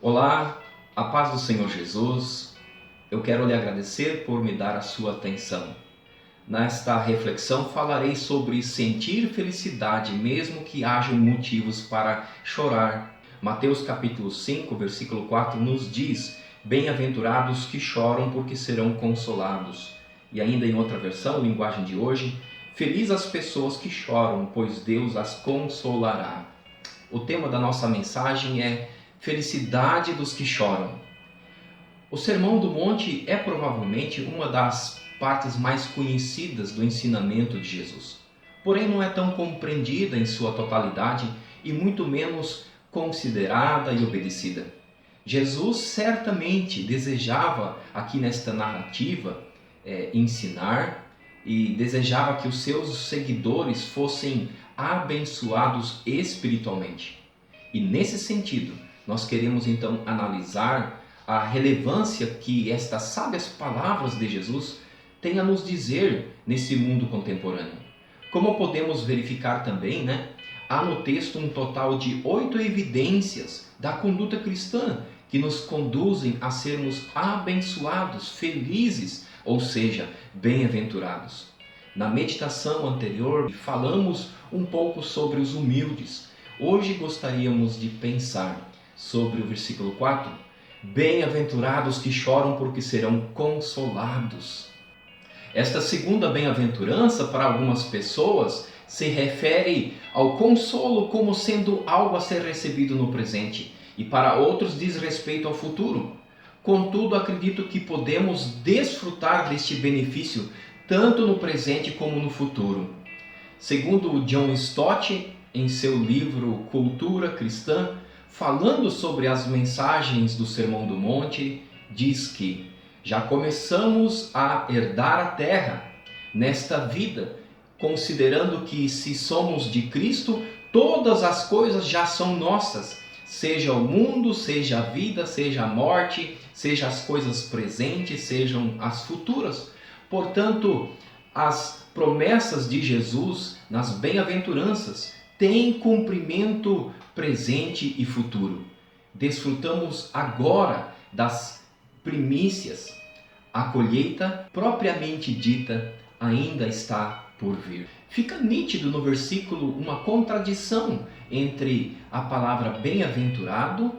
Olá, a paz do Senhor Jesus. Eu quero lhe agradecer por me dar a sua atenção. Nesta reflexão falarei sobre sentir felicidade mesmo que hajam motivos para chorar. Mateus capítulo 5, versículo 4 nos diz: Bem-aventurados que choram, porque serão consolados. E ainda em outra versão, linguagem de hoje, feliz as pessoas que choram, pois Deus as consolará. O tema da nossa mensagem é Felicidade dos que choram. O Sermão do Monte é provavelmente uma das partes mais conhecidas do ensinamento de Jesus. Porém, não é tão compreendida em sua totalidade e muito menos considerada e obedecida. Jesus certamente desejava, aqui nesta narrativa, ensinar e desejava que os seus seguidores fossem abençoados espiritualmente. E nesse sentido, nós queremos então analisar a relevância que estas sábias palavras de Jesus têm a nos dizer nesse mundo contemporâneo. Como podemos verificar também, há no texto um total de 8 evidências da conduta cristã que nos conduzem a sermos abençoados, felizes, ou seja, bem-aventurados. Na meditação anterior, falamos um pouco sobre os humildes. Hoje gostaríamos de pensar sobre o versículo 4, bem-aventurados que choram, porque serão consolados. Esta segunda bem-aventurança, para algumas pessoas, se refere ao consolo como sendo algo a ser recebido no presente, e para outros diz respeito ao futuro. Contudo, acredito que podemos desfrutar deste benefício tanto no presente como no futuro. Segundo John Stott, em seu livro Cultura Cristã, falando sobre as mensagens do Sermão do Monte, diz que já começamos a herdar a terra nesta vida, considerando que se somos de Cristo, todas as coisas já são nossas, seja o mundo, seja a vida, seja a morte, seja as coisas presentes, sejam as futuras. Portanto, as promessas de Jesus nas bem-aventuranças têm cumprimento presente e futuro. Desfrutamos agora das primícias. A colheita propriamente dita ainda está por vir. Fica nítido no versículo uma contradição entre a palavra bem-aventurado,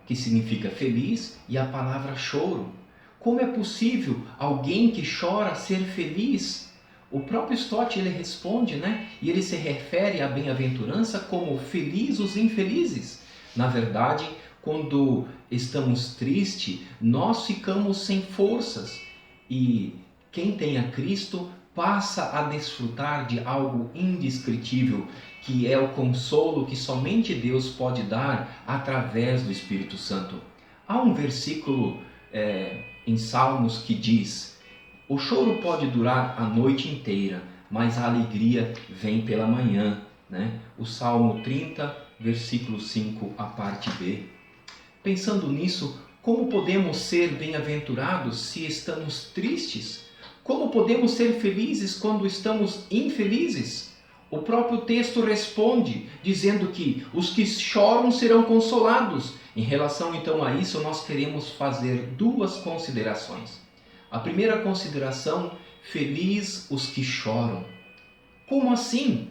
que significa feliz, e a palavra choro. Como é possível alguém que chora ser feliz? O próprio Stott ele responde, e ele se refere à bem-aventurança como feliz os infelizes. Na verdade, quando estamos tristes, nós ficamos sem forças e quem tem a Cristo passa a desfrutar de algo indescritível, que é o consolo que somente Deus pode dar através do Espírito Santo. Há um versículo em Salmos que diz: o choro pode durar a noite inteira, mas a alegria vem pela manhã. O Salmo 30, versículo 5, a parte B. Pensando nisso, como podemos ser bem-aventurados se estamos tristes? Como podemos ser felizes quando estamos infelizes? O próprio texto responde, dizendo que os que choram serão consolados. Em relação então a isso, nós queremos fazer duas considerações. A primeira consideração, feliz os que choram. Como assim?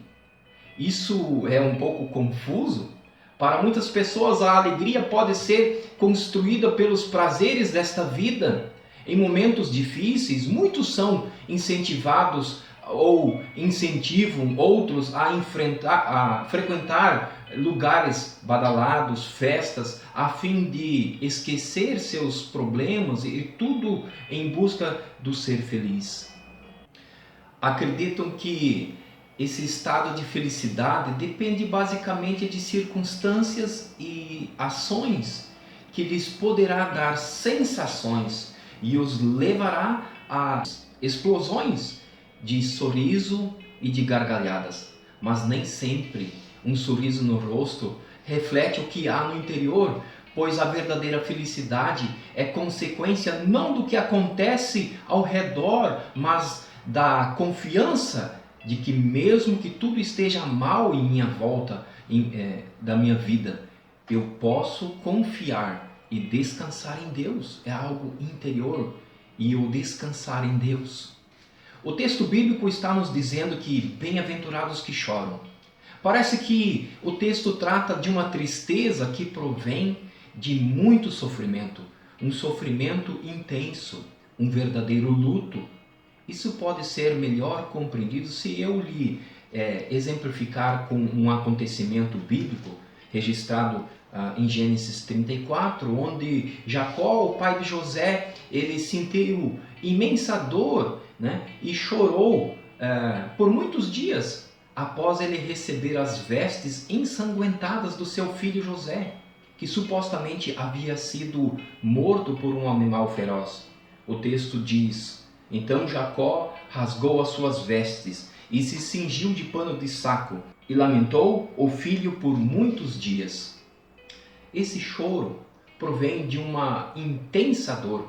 Isso é um pouco confuso. Para muitas pessoas a alegria pode ser construída pelos prazeres desta vida. Em momentos difíceis, muitos são incentivados ou incentivam outros a frequentar lugares badalados, festas, a fim de esquecer seus problemas e tudo em busca do ser feliz. Acreditam que esse estado de felicidade depende basicamente de circunstâncias e ações que lhes poderá dar sensações e os levará a explosões de sorriso e de gargalhadas. Mas nem sempre um sorriso no rosto reflete o que há no interior, pois a verdadeira felicidade é consequência não do que acontece ao redor, mas da confiança de que mesmo que tudo esteja mal em minha volta, da minha vida, eu posso confiar E descansar em Deus é algo interior, e o descansar em Deus. O texto bíblico está nos dizendo que bem-aventurados que choram. Parece que o texto trata de uma tristeza que provém de muito sofrimento, um sofrimento intenso, um verdadeiro luto. Isso pode ser melhor compreendido se eu lhe exemplificar com um acontecimento bíblico registrado em Gênesis 34, onde Jacó, o pai de José, ele sentiu imensa dor, né? E chorou por muitos dias após ele receber as vestes ensanguentadas do seu filho José, que supostamente havia sido morto por um animal feroz. O texto diz: então Jacó rasgou as suas vestes e se cingiu de pano de saco e lamentou o filho por muitos dias. Esse choro provém de uma intensa dor.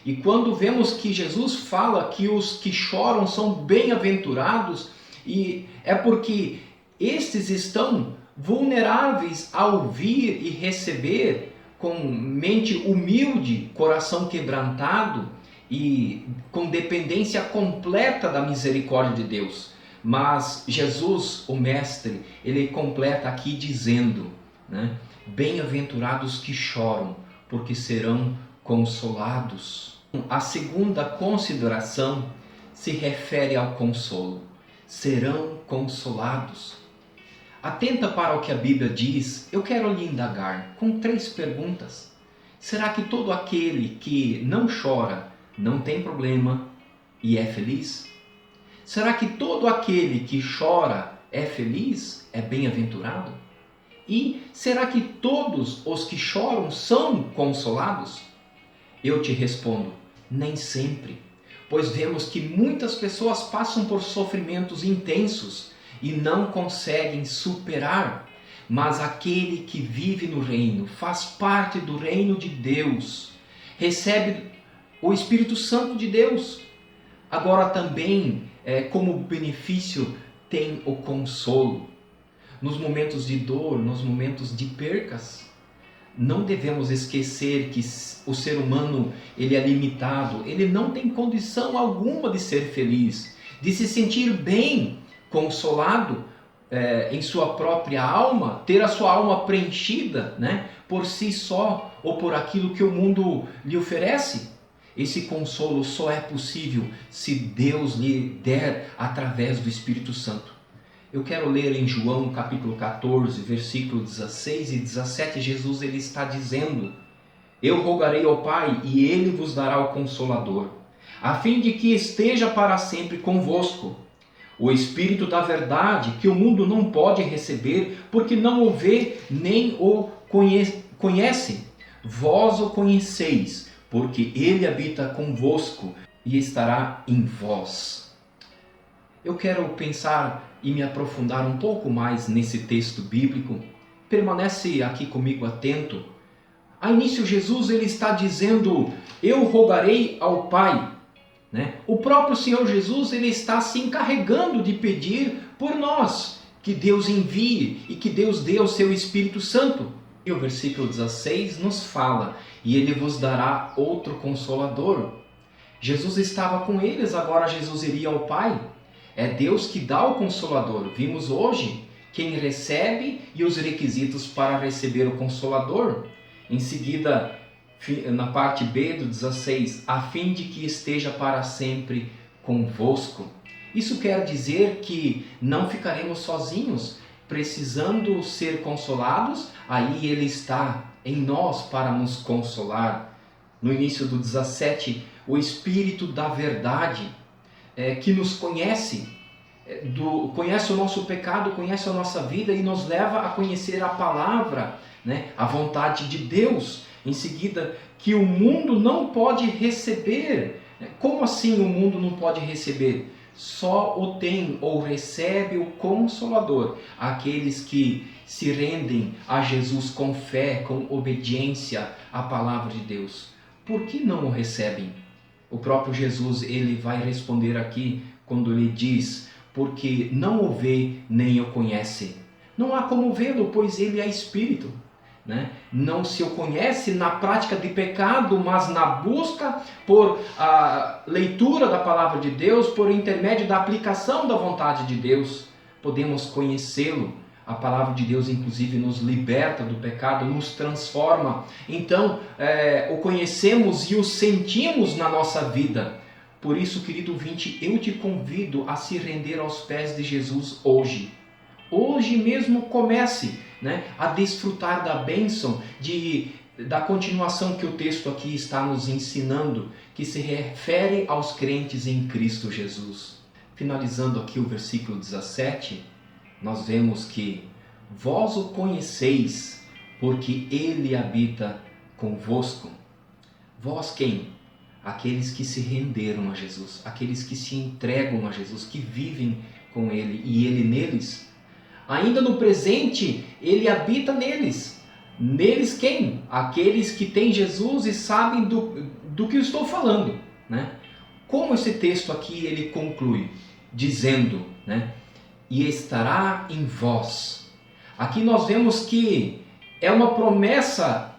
E quando vemos que Jesus fala que os que choram são bem-aventurados, e é porque estes estão vulneráveis a ouvir e receber com mente humilde, coração quebrantado e com dependência completa da misericórdia de Deus. Mas Jesus, o Mestre, ele completa aqui dizendo, né? Bem-aventurados que choram, porque serão consolados. A segunda consideração se refere ao consolo. Serão consolados. Atenta para o que a Bíblia diz, eu quero lhe indagar com 3 perguntas. Será que todo aquele que não chora não tem problema e é feliz? Será que todo aquele que chora é feliz, é bem-aventurado? E será que todos os que choram são consolados? Eu te respondo, nem sempre, pois vemos que muitas pessoas passam por sofrimentos intensos e não conseguem superar, mas aquele que vive no reino, faz parte do reino de Deus, recebe o Espírito Santo de Deus. Agora também, como benefício, tem o consolo. Nos momentos de dor, nos momentos de percas, não devemos esquecer que o ser humano ele é limitado, ele não tem condição alguma de ser feliz, de se sentir bem, consolado em sua própria alma, ter a sua alma preenchida, né, por si só ou por aquilo que o mundo lhe oferece. Esse consolo só é possível se Deus lhe der através do Espírito Santo. Eu quero ler em João capítulo 14, versículo 16 e 17, Jesus ele está dizendo: eu rogarei ao Pai e Ele vos dará o Consolador, a fim de que esteja para sempre convosco. O Espírito da verdade, que o mundo não pode receber, porque não o vê nem o conhece. Vós o conheceis, porque Ele habita convosco e estará em vós. Eu quero pensar e me aprofundar um pouco mais nesse texto bíblico. Permanece aqui comigo atento. A início Jesus ele está dizendo, eu rogarei ao Pai. Né? O próprio Senhor Jesus ele está se encarregando de pedir por nós, que Deus envie e que Deus dê o seu Espírito Santo. E o versículo 16 nos fala, e Ele vos dará outro Consolador. Jesus estava com eles, agora Jesus iria ao Pai. É Deus que dá o Consolador. Vimos hoje quem recebe e os requisitos para receber o Consolador. Em seguida, na parte B do 16, a fim de que esteja para sempre convosco. Isso quer dizer que não ficaremos sozinhos, precisando ser consolados, aí Ele está em nós para nos consolar. No início do 17, o Espírito da verdade, que nos conhece, conhece o nosso pecado, conhece a nossa vida e nos leva a conhecer a palavra, né? A vontade de Deus. Em seguida, que o mundo não pode receber. Como assim o mundo não pode receber? Só o tem ou recebe o Consolador aqueles que se rendem a Jesus com fé, com obediência à palavra de Deus. Por que não o recebem? O próprio Jesus ele vai responder aqui quando ele diz, porque não o vê nem o conhece. Não há como vê-lo, pois ele é Espírito. né? Não se o conhece na prática de pecado, mas na busca por a leitura da palavra de Deus, por intermédio da aplicação da vontade de Deus, podemos conhecê-lo. A palavra de Deus, inclusive, nos liberta do pecado, nos transforma. Então, o conhecemos e o sentimos na nossa vida. Por isso, querido ouvinte, eu te convido a se render aos pés de Jesus hoje. Hoje mesmo comece, né, a desfrutar da bênção da continuação que o texto aqui está nos ensinando, que se refere aos crentes em Cristo Jesus. Finalizando aqui o versículo 17, nós vemos que vós o conheceis, porque ele habita convosco. Vós quem? Aqueles que se renderam a Jesus, aqueles que se entregam a Jesus, que vivem com ele e ele neles. Ainda no presente, ele habita neles. Neles quem? Aqueles que têm Jesus e sabem do que eu estou falando, né? Como esse texto aqui ele conclui, dizendo, né, e estará em vós. Aqui nós vemos que é uma promessa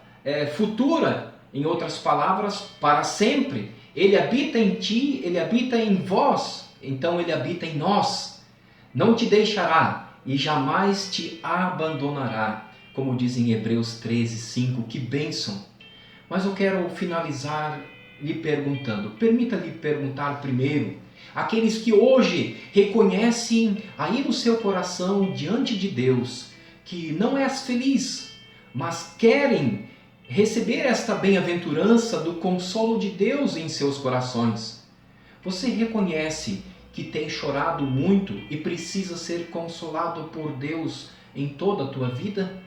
futura, em outras palavras, para sempre. Ele habita em ti, ele habita em vós, então ele habita em nós. Não te deixará e jamais te abandonará, como diz em Hebreus 13:5, que bênção. Mas eu quero finalizar lhe perguntando, permita-lhe perguntar primeiro, aqueles que hoje reconhecem aí no seu coração, diante de Deus, que não és feliz, mas querem receber esta bem-aventurança do consolo de Deus em seus corações. Você reconhece que tem chorado muito e precisa ser consolado por Deus em toda a tua vida?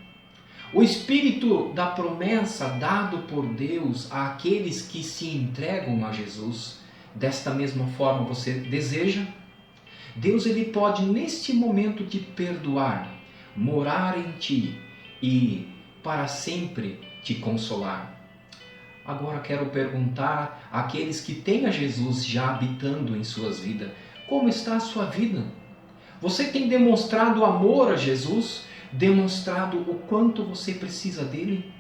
O espírito da promessa dado por Deus àqueles que se entregam a Jesus, desta mesma forma você deseja? Deus ele pode neste momento te perdoar, morar em ti e para sempre te consolar. Agora quero perguntar àqueles que têm a Jesus já habitando em suas vidas, como está a sua vida? Você tem demonstrado amor a Jesus? Demonstrado o quanto você precisa dele?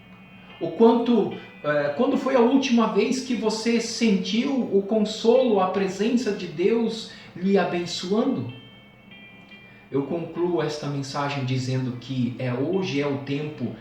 Quando foi a última vez que você sentiu o consolo, a presença de Deus lhe abençoando? Eu concluo esta mensagem dizendo que hoje é o tempo,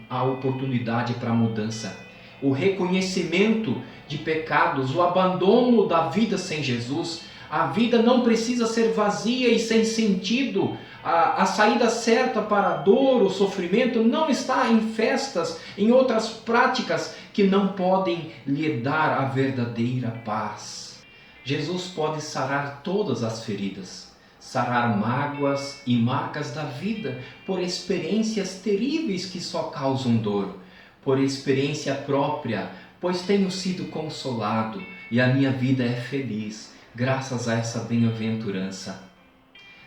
a oportunidade para a mudança. O reconhecimento de pecados, o abandono da vida sem Jesus. A vida não precisa ser vazia e sem sentido. A saída certa para a dor, o sofrimento, não está em festas, em outras práticas que não podem lhe dar a verdadeira paz. Jesus pode sarar todas as feridas, sarar mágoas e marcas da vida por experiências terríveis que só causam dor, por experiência própria, pois tenho sido consolado e a minha vida é feliz, graças a essa bem-aventurança.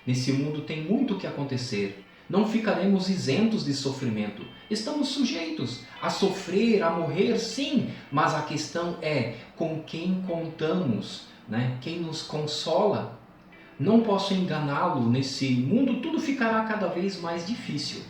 Nesse mundo tem muito o que acontecer. Não ficaremos isentos de sofrimento. Estamos sujeitos a sofrer, a morrer, sim. Mas a questão é com quem contamos, né? Quem nos consola. Não posso enganá-lo, nesse mundo tudo ficará cada vez mais difícil.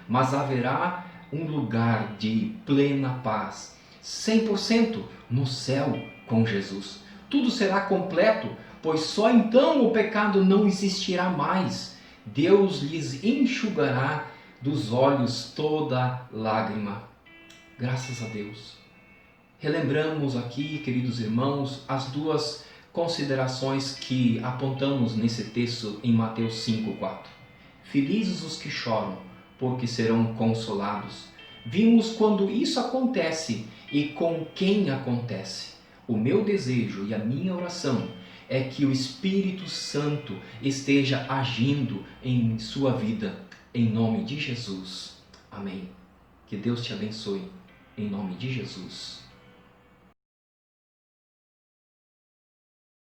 Mas haverá um lugar de plena paz, 100% no céu com Jesus. Tudo será completo, pois só então o pecado não existirá mais. Deus lhes enxugará dos olhos toda lágrima. Graças a Deus. Relembramos aqui, queridos irmãos, as duas considerações que apontamos nesse texto em Mateus 5:4. Felizes os que choram, porque serão consolados. Vimos quando isso acontece e com quem acontece. O meu desejo e a minha oração é que o Espírito Santo esteja agindo em sua vida, em nome de Jesus. Amém. Que Deus te abençoe, em nome de Jesus.